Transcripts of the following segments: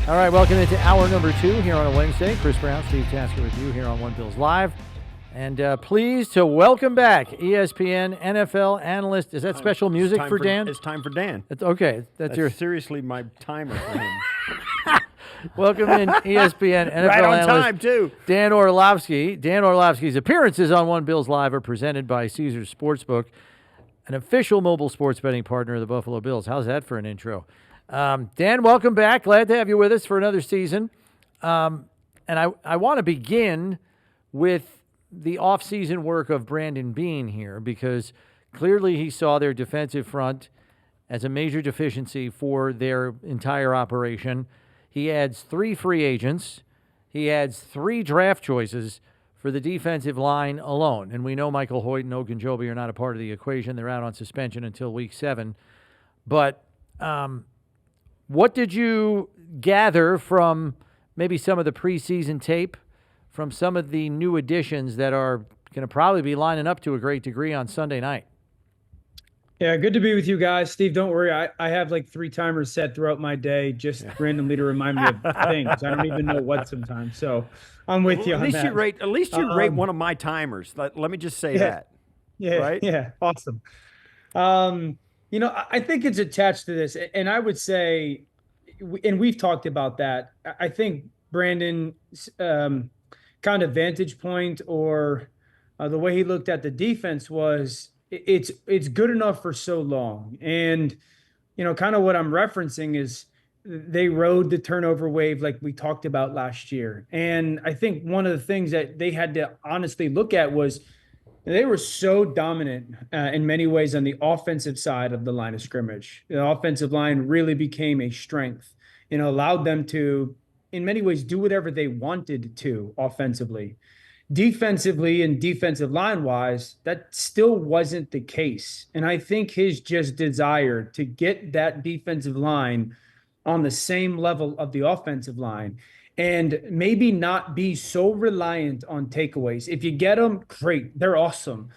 All right, welcome into hour number 2 here on a Wednesday. Chris Brown, Steve Tasker with you here on One Bills Live. And pleased to welcome back ESPN NFL analyst. Is that special music for Dan? It's time for Dan. Okay. That's seriously my timer for him. Welcome in ESPN NFL right on analyst time, too. Dan Orlovsky. Dan Orlovsky's appearances on One Bills Live are presented by Caesars Sportsbook, an official mobile sports betting partner of the Buffalo Bills. How's that for an intro? Dan, welcome back. Glad to have you with us for another season. And I want to begin with the offseason work of Brandon Beane here, because clearly he saw their defensive front as a major deficiency for their entire operation. He adds 3 free agents. He adds 3 draft choices for the defensive line alone. And we know Michael Hoyt and Ogunjobi are not a part of the equation. They're out on suspension until week 7. But what did you gather from maybe some of the preseason tape, from some of the new additions that are going to probably be lining up to a great degree on Sunday night? Yeah, good to be with you guys. Steve, don't worry. I have like 3 timers set throughout my day just randomly to remind me of things. I don't even know what sometimes. So I'm with you on that. At least you rate one of my timers. Let me just say that. Yeah, right? Yeah, awesome. I think it's attached to this. And I would say, and we've talked about that, I think Brandon's kind of vantage point or the way he looked at the defense was it's good enough for so long. And, kind of what I'm referencing is they rode the turnover wave like we talked about last year. And I think one of the things that they had to honestly look at was they were so dominant in many ways on the offensive side of the line of scrimmage. The offensive line really became a strength, allowed them to, in many ways, do whatever they wanted to offensively. Defensively and defensive line-wise, that still wasn't the case. And I think his just desire to get that defensive line on the same level of the offensive line and maybe not be so reliant on takeaways. If you get them, great, they're awesome.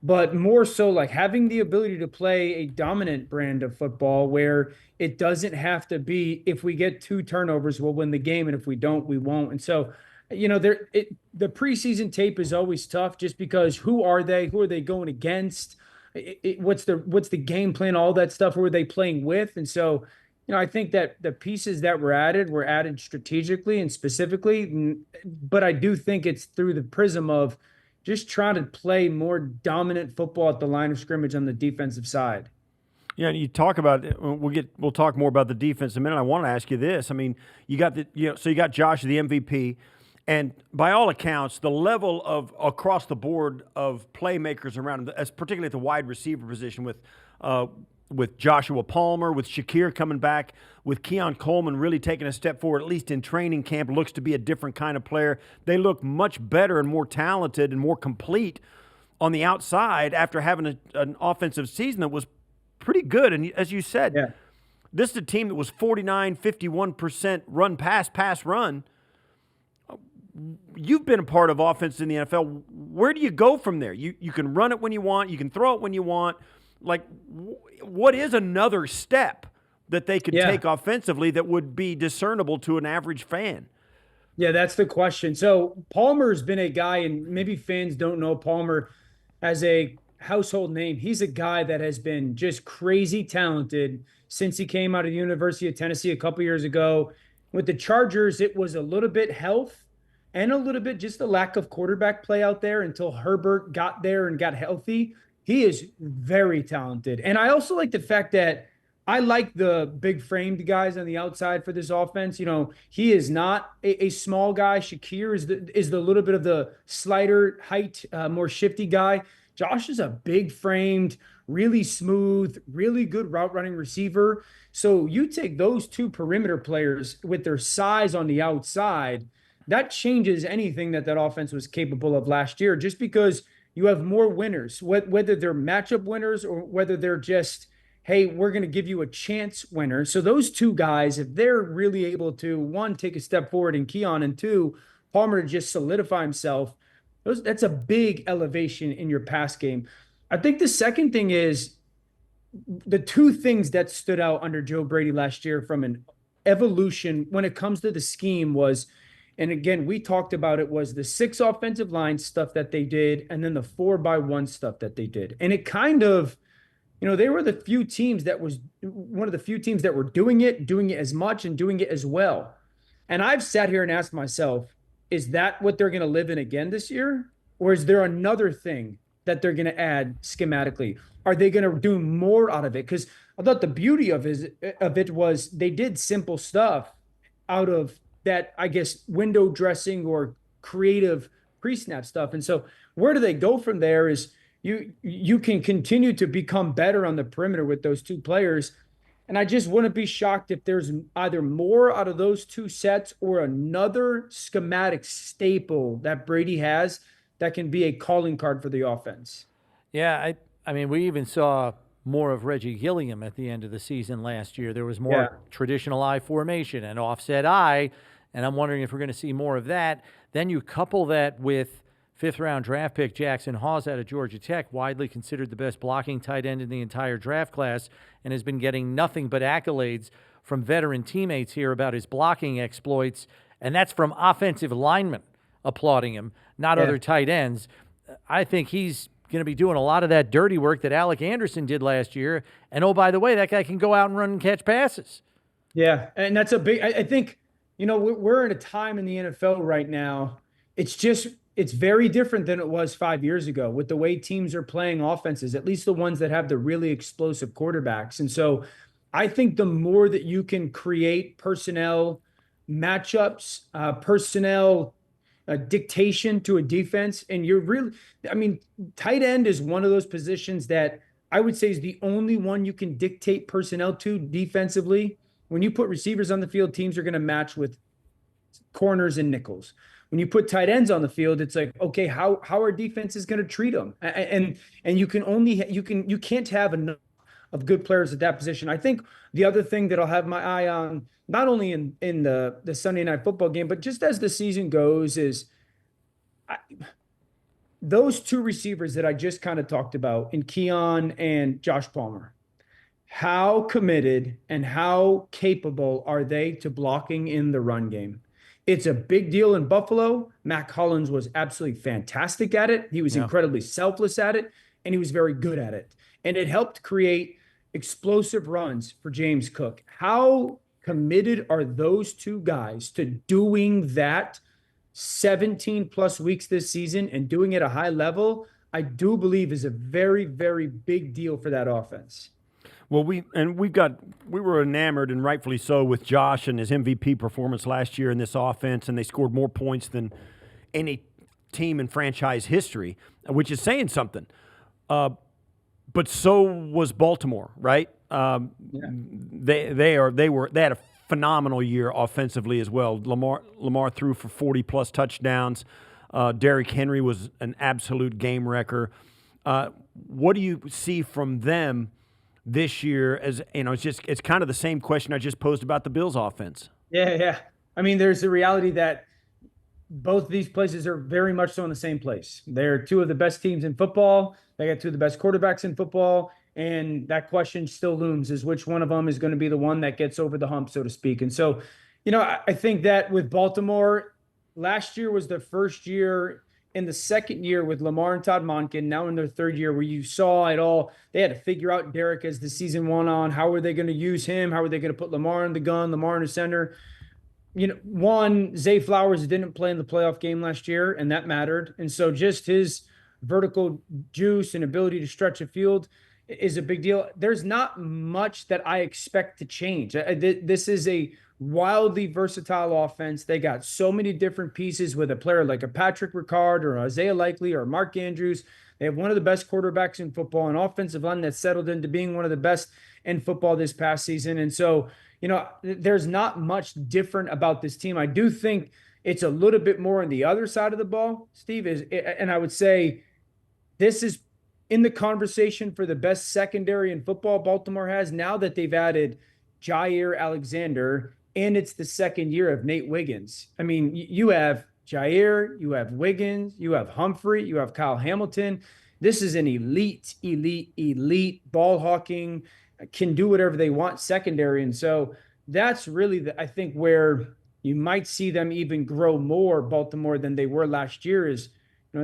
But more so like having the ability to play a dominant brand of football where it doesn't have to be, if we get 2 turnovers, we'll win the game, and if we don't, we won't. And so, the preseason tape is always tough just because who are they? Who are they going against? What's the game plan? All that stuff. Who are they playing with? And so, I think that the pieces that were added strategically and specifically, but I do think it's through the prism of just trying to play more dominant football at the line of scrimmage on the defensive side. Yeah, you talk about we'll talk more about the defense in a minute. I want to ask you this. I mean, you got so you got Josh, the MVP, and by all accounts, the level of across the board of playmakers around him, as particularly at the wide receiver position with Joshua Palmer, with Shakir coming back, with Keon Coleman really taking a step forward, at least in training camp, looks to be a different kind of player. They look much better and more talented and more complete on the outside after having an offensive season that was pretty good. And as you said, This is a team that was 51% run pass run. You've been a part of offense in the NFL. Where do you go from there? You can run it when you want. You can throw it when you want. Like, what is another step that they could take offensively that would be discernible to an average fan? Yeah, that's the question. So Palmer's been a guy, and maybe fans don't know Palmer as a household name. He's a guy that has been just crazy talented since he came out of the University of Tennessee a couple years ago. With the Chargers, it was a little bit health and a little bit just the lack of quarterback play out there until Herbert got there and got healthy. He is very talented. And I also like the fact that I like the big framed guys on the outside for this offense. He is not a small guy. Shakir is the little bit of the slider height, more shifty guy. Josh is a big framed, really smooth, really good route running receiver. So you take those 2 perimeter players with their size on the outside, that changes anything that offense was capable of last year, just because you have more winners, whether they're matchup winners or whether they're just, hey, we're going to give you a chance winner. So those 2 guys, if they're really able to, 1, take a step forward in Keon, and 2, Palmer to just solidify himself, that's a big elevation in your pass game. I think the second thing is the 2 things that stood out under Joe Brady last year from an evolution when it comes to the scheme was, and again, we talked about it, was the 6 offensive line stuff that they did, and then the 4-by-1 stuff that they did. And it kind of, they were the few teams that was one of the few teams that were doing it as much and doing it as well. And I've sat here and asked myself, is that what they're going to live in again this year? Or is there another thing that they're going to add schematically? Are they going to do more out of it? Because I thought the beauty of it was they did simple stuff out of that, I guess, window dressing or creative pre-snap stuff. And so where do they go from there is you can continue to become better on the perimeter with those 2 players. And I just wouldn't be shocked if there's either more out of those 2 sets or another schematic staple that Brady has that can be a calling card for the offense. Yeah, I mean, we even saw more of Reggie Gilliam at the end of the season last year. There was more traditional I formation and offset I, and I'm wondering if we're going to see more of that. Then you couple that with 5th-round draft pick Jackson Hawes out of Georgia Tech, widely considered the best blocking tight end in the entire draft class, and has been getting nothing but accolades from veteran teammates here about his blocking exploits, and that's from offensive linemen applauding him, not other tight ends. I think he's going to be doing a lot of that dirty work that Alec Anderson did last year. And, oh, by the way, that guy can go out and run and catch passes. Yeah, and that's a big – I think, we're in a time in the NFL right now. It's very different than it was 5 years ago with the way teams are playing offenses, at least the ones that have the really explosive quarterbacks. And so I think the more that you can create personnel matchups, personnel dictation to a defense, and tight end is one of those positions that I would say is the only one you can dictate personnel to defensively. When you put receivers on the field, teams are going to match with corners and nickels. When you put tight ends on the field, it's like, okay, how are defenses going to treat them? And you can't have enough of good players at that position. I think the other thing that I'll have my eye on, not only in the Sunday night football game, but just as the season goes, is those 2 receivers that I just kind of talked about in Keon and Josh Palmer. How committed and how capable are they to blocking in the run game? It's a big deal in Buffalo. Mac Hollins was absolutely fantastic at it. He was incredibly selfless at it, and he was very good at it. And it helped create explosive runs for James Cook. How committed are those 2 guys to doing that 17-plus weeks this season and doing it at a high level? I do believe is a very, very big deal for that offense. Well, we were enamored, and rightfully so, with Josh and his MVP performance last year in this offense, and they scored more points than any team in franchise history, which is saying something. But so was Baltimore, right? They had a phenomenal year offensively as well. Lamar threw for 40+ touchdowns. Derrick Henry was an absolute game wrecker. What do you see from them this year? As it's kind of the same question I just posed about the Bills offense. Yeah. I mean, there's the reality that both of these places are very much so in the same place. They're 2 of the best teams in football. They got 2 of the best quarterbacks in football. And that question still looms, is which one of them is going to be the one that gets over the hump, so to speak. And so, I think that with Baltimore, last year was their first year. In the second year with Lamar and Todd Monken, now in their 3rd year, where you saw it all, they had to figure out Derek as the season went on. How are they going to use him? How are they going to put Lamar in the gun, Lamar in the center? Zay Flowers didn't play in the playoff game last year, and that mattered. And so just his vertical juice and ability to stretch a field is a big deal. There's not much that I expect to change. This is a wildly versatile offense. They got so many different pieces with a player like a Patrick Ricard or Isaiah Likely or Mark Andrews. They have one of the best quarterbacks in football, an offensive line that's settled into being one of the best in football this past season. And so, there's not much different about this team. I do think it's a little bit more on the other side of the ball, Steve, and I would say this is in the conversation for the best secondary in football Baltimore has, now that they've added Jair Alexander, and it's the second year of Nate Wiggins. I mean, you have Jair, you have Wiggins, you have Humphrey, you have Kyle Hamilton. This is an elite ball hawking, can do whatever they want secondary. And so that's really I think where you might see them even grow more, Baltimore, than they were last year. Is,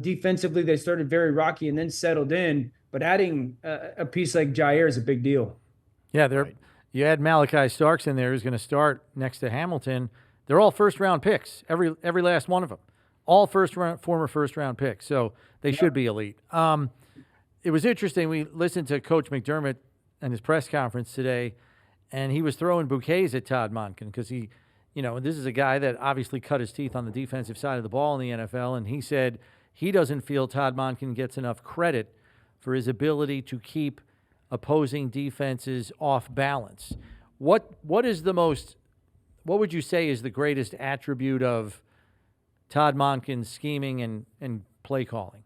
defensively they started very rocky and then settled in, but adding a piece like Jair is a big deal. Yeah, Right. you add Malachi Starks in there, who's going to start next to Hamilton. They're all first-round picks, every last one of them, all former first-round picks. So they should be elite. It was interesting. We listened to Coach McDermott and his press conference today, and he was throwing bouquets at Todd Monken because he, this is a guy that obviously cut his teeth on the defensive side of the ball in the NFL, and he said he doesn't feel Todd Monken gets enough credit for his ability to keep opposing defenses off balance. What would you say is the greatest attribute of Todd Monken's scheming and play calling?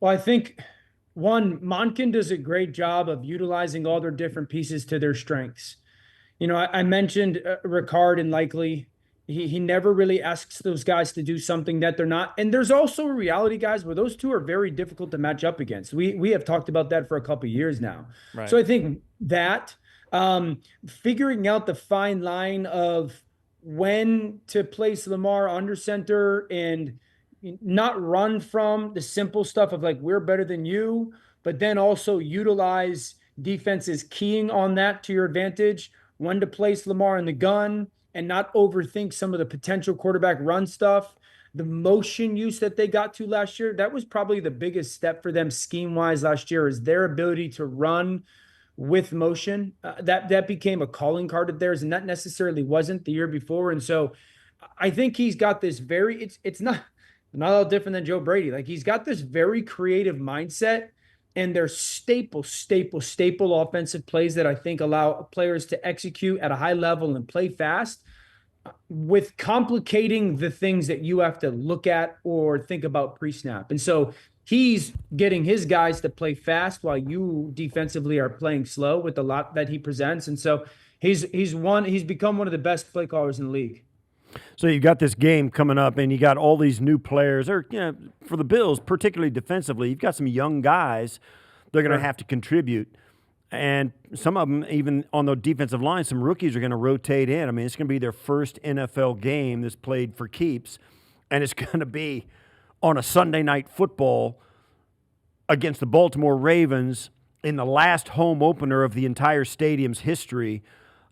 Well, I think one, Monken does a great job of utilizing all their different pieces to their strengths. I mentioned Ricard and Likely. He never really asks those guys to do something that they're not. And there's also a reality, guys, where those two are very difficult to match up against. We have talked about that for a couple of years now. Right. So I think that figuring out the fine line of when to place Lamar under center and not run from the simple stuff of like, we're better than you, but then also utilize defenses keying on that to your advantage, when to place Lamar in the gun and not overthink some of the potential quarterback run stuff. The motion use that they got to last year, that was probably the biggest step for them scheme-wise last year, is their ability to run with motion. That became a calling card of theirs, and that necessarily wasn't the year before. And so I think he's got this it's not all different than Joe Brady. Like, he's got this very creative mindset, and they're staple offensive plays that I think allow players to execute at a high level and play fast, with complicating the things that you have to look at or think about pre-snap. And so he's getting his guys to play fast while you defensively are playing slow with the lot that he presents. And so he's become one of the best play callers in the league. So you've got this game coming up, and you got all these new players. Or, for the Bills, particularly defensively, you've got some young guys. They're going to have to contribute. And some of them, even on the defensive line, some rookies are going to rotate in. I mean, it's going to be their first NFL game that's played for keeps, and it's going to be on a Sunday night football against the Baltimore Ravens in the last home opener of the entire stadium's history.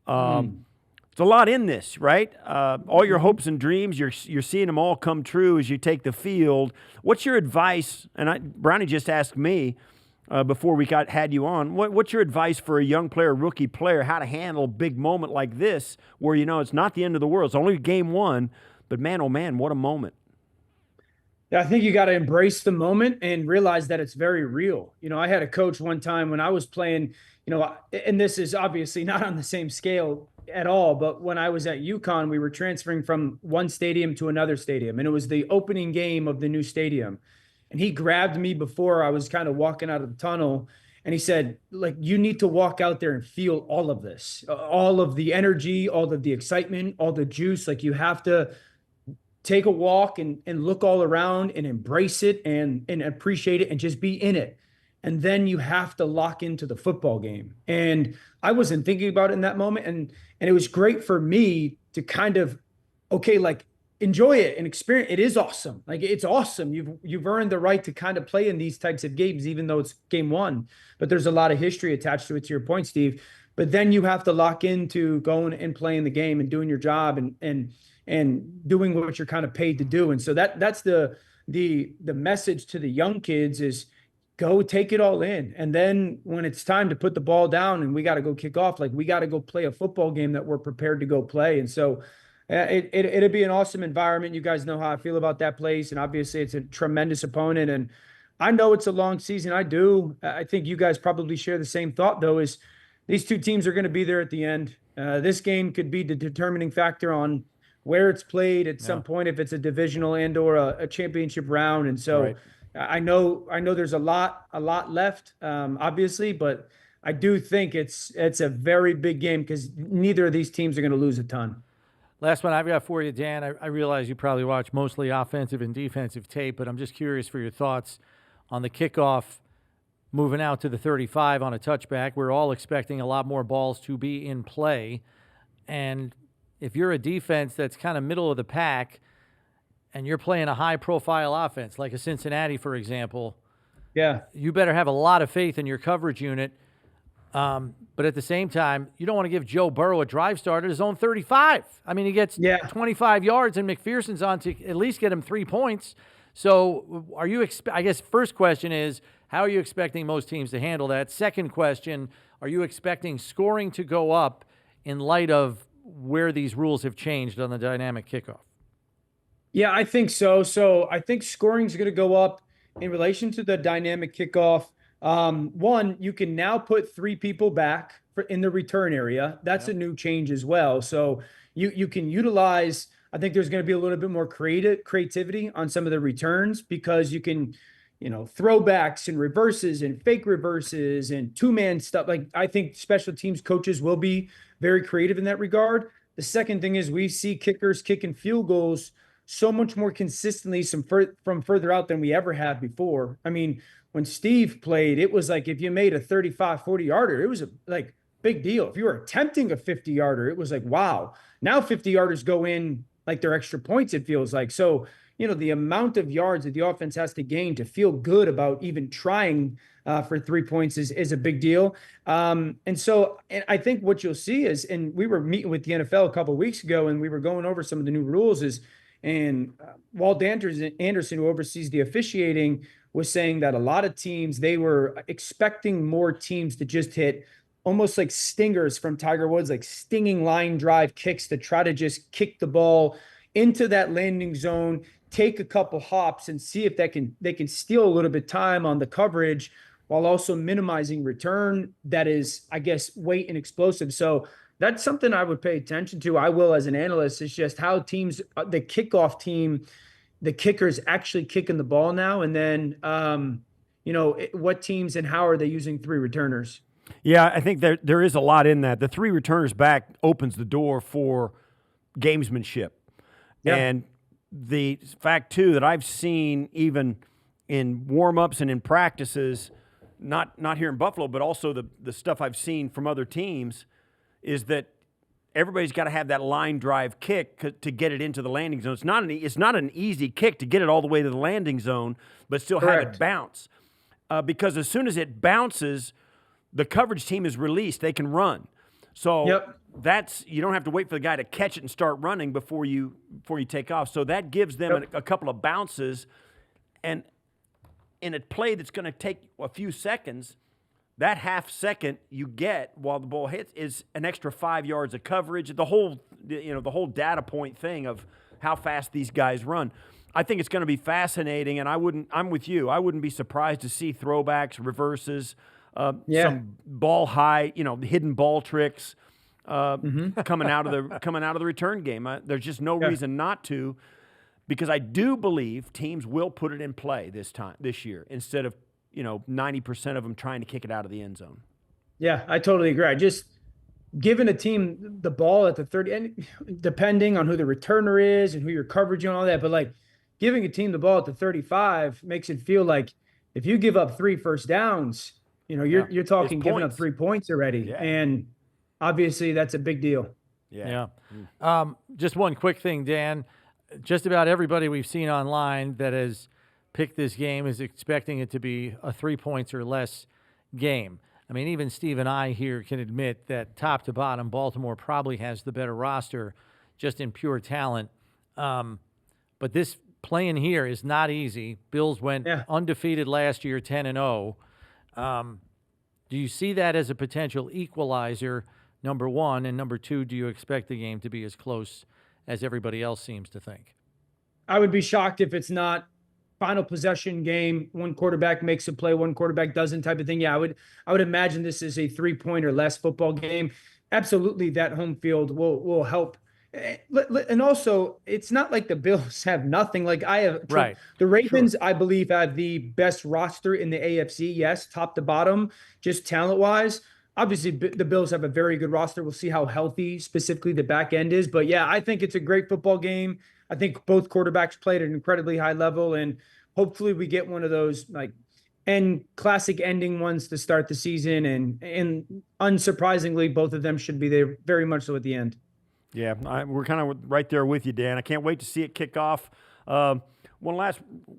It's a lot in this, right? All your hopes and dreams, you're seeing them all come true as you take the field. What's your advice? And Brownie just asked me before we had you on. What's your advice for a young player, rookie player, how to handle a big moment like this, where it's not the end of the world? It's only game one, but man, oh man, what a moment! Yeah, I think you got to embrace the moment and realize that it's very real. I had a coach one time when I was playing, and this is obviously not on the same scale at all, but when I was at UConn, we were transferring from one stadium to another stadium, and it was the opening game of the new stadium. And he grabbed me before I was kind of walking out of the tunnel, and he said, like, you need to walk out there and feel all of this, all of the energy, all of the excitement, all the juice. Like, you have to take a walk and look all around and embrace it and appreciate it and just be in it. And then you have to lock into the football game. And I wasn't thinking about it in that moment. And it was great for me to kind of, enjoy it and experience. It is awesome. Like, it's awesome. You've earned the right to kind of play in these types of games, even though it's game one, but there's a lot of history attached to it, to your point, Steve. But then you have to lock into going and playing the game and doing your job and doing what you're kind of paid to do. And so that's the message to the young kids is, go take it all in. And then when it's time to put the ball down and we got to go kick off, like, we got to go play a football game that we're prepared to go play. And so it'd be an awesome environment. You guys know how I feel about that place. And obviously it's a tremendous opponent. And I know it's a long season. I do. I think you guys probably share the same thought, though, is these two teams are going to be there at the end. This game could be the determining factor on where it's played at some point, if it's a divisional and or a championship round. And so right. I know there's a lot left, obviously, but I do think it's a very big game because neither of these teams are going to lose a ton. Last one I've got for you, Dan. I realize you probably watch mostly offensive and defensive tape, but I'm just curious for your thoughts on the kickoff moving out to the 35 on a touchback. We're all expecting a lot more balls to be in play. And if you're a defense that's kind of middle of the pack and you're playing a high-profile offense, like a Cincinnati, for example, Yeah. you better have a lot of faith in your coverage unit. But at the same time, you don't want to give Joe Burrow a drive start at his own 35. I mean, he gets 25 yards, and McPherson's on to at least get him 3 points. So are you I guess first question is, how are you expecting most teams to handle that? Second question, are you expecting scoring to go up in light of where these rules have changed on the dynamic kickoff? Yeah, I think so. So I think scoring is going to go up in relation to the dynamic kickoff. One, you can now put 3 people back in the return area. That's a new change as well. So you can utilize. I think there's going to be a little bit more creativity on some of the returns, because you can, throwbacks and reverses and fake reverses and 2-man stuff. Like, I think special teams coaches will be very creative in that regard. The second thing is we see kickers kicking field goals so much more consistently from further out than we ever have before. I mean, when Steve played, it was like if you made a 35, 40-yarder, it was a big deal. If you were attempting a 50-yarder, it was like, wow. Now 50-yarders go in like they're extra points, it feels like. So, the amount of yards that the offense has to gain to feel good about even trying for 3 points is a big deal. And I think what you'll see is, and we were meeting with the NFL a couple of weeks ago, and we were going over some of the new rules, and Walt Anderson, who oversees the officiating, was saying that a lot of teams, they were expecting more teams to just hit almost like stingers from Tiger Woods, like stinging line drive kicks to try to just kick the ball into that landing zone, take a couple hops, and see if they can steal a little bit of time on the coverage while also minimizing return that is, I guess, weight and explosive. So that's something I would pay attention to. I will, as an analyst. It's just how teams, the kickoff team, the kickers actually kicking the ball now, and then what teams and how are they using 3 returners? Yeah, I think there is a lot in that. The 3 returners back opens the door for gamesmanship. Yeah. And the fact, too, that I've seen even in warm-ups and in practices, not here in Buffalo, but also the stuff I've seen from other teams, is that everybody's got to have that line drive kick to get it into the landing zone. It's not an easy kick to get it all the way to the landing zone, but still have it bounce. Because as soon as it bounces, the coverage team is released. They can run. So you don't have to wait for the guy to catch it and start running before you take off. So that gives them a couple of bounces. And in a play that's going to take a few seconds, that half second you get while the ball hits is an extra 5 yards of coverage. The whole the data point thing of how fast these guys run. I think it's going to be fascinating, and I'm with you. I wouldn't be surprised to see throwbacks, reverses, some ball high, hidden ball tricks coming out of the return game. There's just no reason not to, because I do believe teams will put it in play this year instead of 90% of them trying to kick it out of the end zone. Yeah, I totally agree. Just giving a team the ball at the 30, and depending on who the returner is and who you're coveraging and all that, but giving a team the ball at the 35 makes it feel like if you give up 3 first downs, you're talking giving up 3 points already. Yeah. And obviously that's a big deal. Yeah. Just one quick thing, Dan. Just about everybody we've seen online that has picked this game is expecting it to be a 3 points or less game. I mean, even Steve and I here can admit that top to bottom, Baltimore probably has the better roster just in pure talent. But this playing here is not easy. Bills went undefeated last year, 10-0. Do you see that as a potential equalizer, number one? And number two, do you expect the game to be as close as everybody else seems to think? I would be shocked if it's not final possession game. One quarterback makes a play, one quarterback doesn't, type of thing. Yeah, I would imagine this is a 3-point or less football game. Absolutely, that home field will help. And also, it's not like the Bills have nothing. The Ravens, I believe, have the best roster in the AFC. Yes, top to bottom, just talent-wise. Obviously, the Bills have a very good roster. We'll see how healthy specifically the back end is. But yeah, I think it's a great football game. I think both quarterbacks played at an incredibly high level, and hopefully we get one of those and classic ending ones to start the season. And unsurprisingly, both of them should be there very much so at the end. Yeah, we're kind of right there with you, Dan. I can't wait to see it kick off. One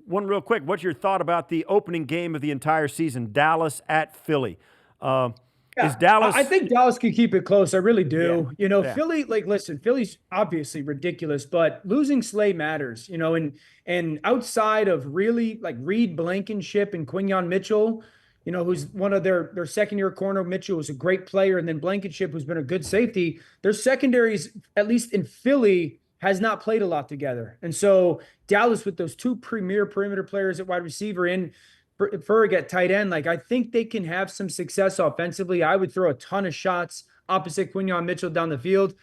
real quick. What's your thought about the opening game of the entire season, Dallas at Philly? Is Dallas? I think Dallas can keep it close. I really do. Yeah. Philly, listen, Philly's obviously ridiculous, but losing Slay matters, and outside of really Reed Blankenship and Quinyon Mitchell, who's one of their second-year corner. Mitchell was a great player, and then Blankenship, who's been a good safety. Their secondaries, at least in Philly, has not played a lot together. And so Dallas, with those two premier perimeter players at wide receiver and Ferg at tight end, I think they can have some success offensively. I would throw a ton of shots opposite Quinyon Mitchell down the field.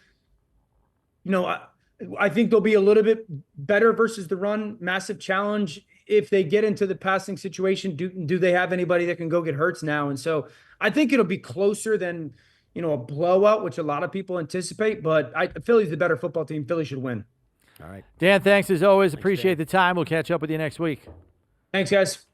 I think they'll be a little bit better versus the run. Massive challenge if they get into the passing situation. Do they have anybody that can go get Hurts now? And so I think it'll be closer than a blowout, which a lot of people anticipate. But Philly's the better football team. Philly should win. All right, Dan, thanks as always. Appreciate the time. We'll catch up with you next week. Thanks, guys.